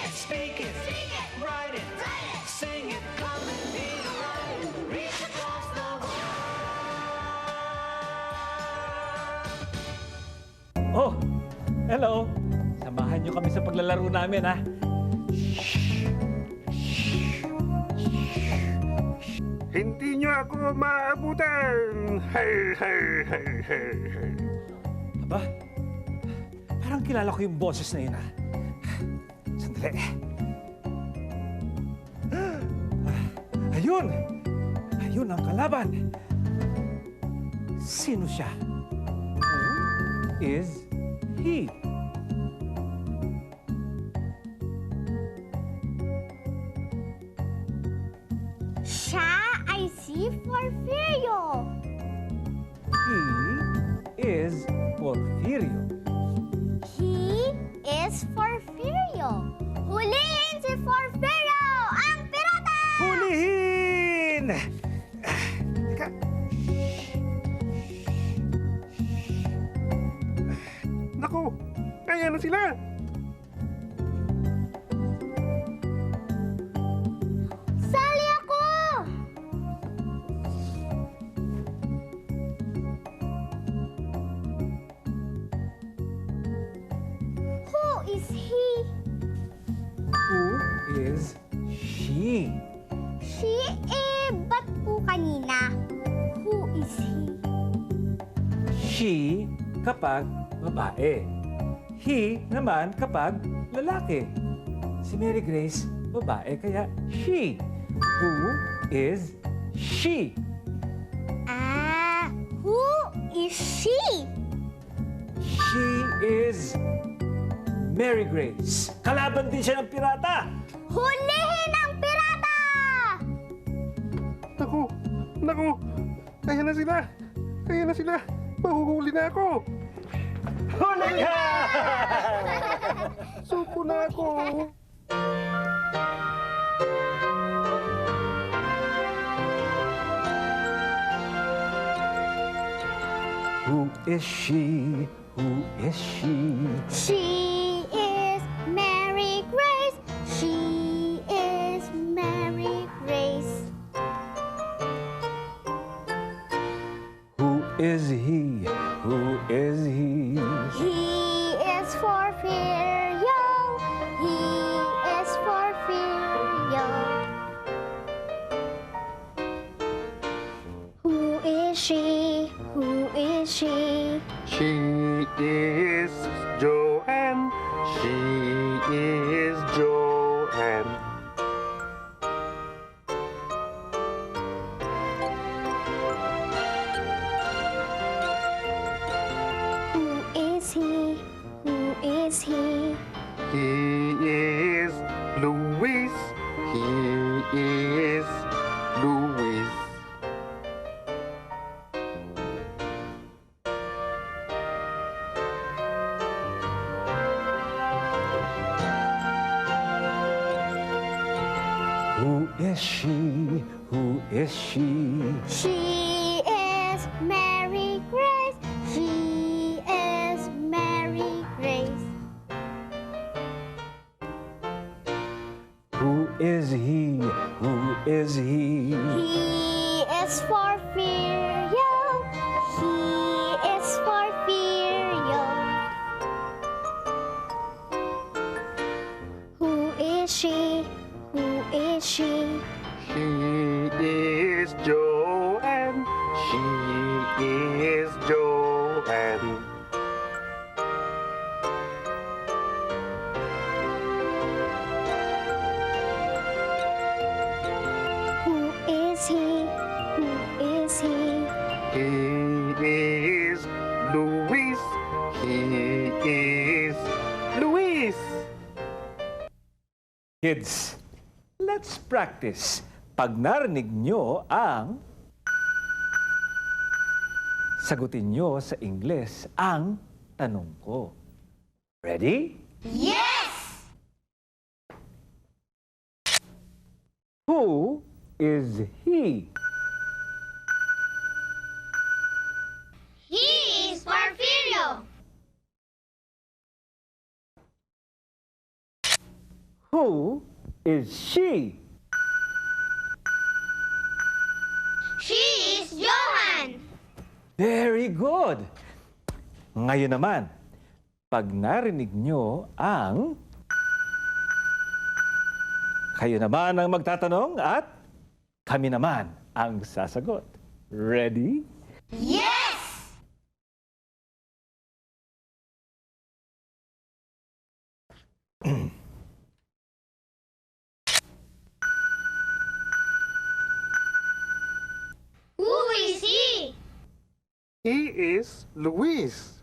Speak it, write it, sing it, come and be right. Reach across the world. Oh, hello. Samahan niyo kami sa paglalaro namin, ha? Hindi niyo ako maabutan! Hey, hey, hey, hey, hey. Aba, parang kilala ko yung boses na yun, ha? Sandali. Ayun! Ayun ang kalaban. Sino siya? Who is he? Siya ay si Porfirio. He is Porfirio. He is Porfirio. Hulihin si Porfirio, ang pirata! Hulihin! Teka. Naku, kaya na sila! Sali ako! Who is he? Who is she? She, ba't po kanina? Who is he? She kapag babae. He naman kapag lalaki. Si Mary Grace, babae, kaya she. Who is she? Who is she? She is Mary Grace. Kalaban din siya ng pirata. Hulihin ang pirata! Naku, naku, kaya na sila! Kaya na sila! Mahuhuli na ako! Huli ka! Suko na ako! Who is she? Who is she? She is Mary Grace. She is Mary Grace. Who is he? Who is he? He is Porfirio. He is Porfirio. Who is she? Who is she? She is Joanne. She is Joanne. Who is he? Who is he? He is Luis. He is Luis. Who is she? Who is she? She is Mary Grace. She is Mary Grace. Who is he? Who is he? He is Porfirio. He is Porfirio. Who is she? Who is she? She is Joanne. She is Joanne. Who is he? Who is he? He is Luis. He is Luis. Kids, let's practice. Pag narinig nyo ang... Sagutin nyo sa Ingles ang tanong ko. Ready? Yes! Who is he? He is Porfirio. Who is she? She is Johan. Very good. Ngayon naman, pag narinig nyo ang... Kayo naman ang magtatanong at kami naman ang sasagot. Ready? Yes! Who is he? He is Luis.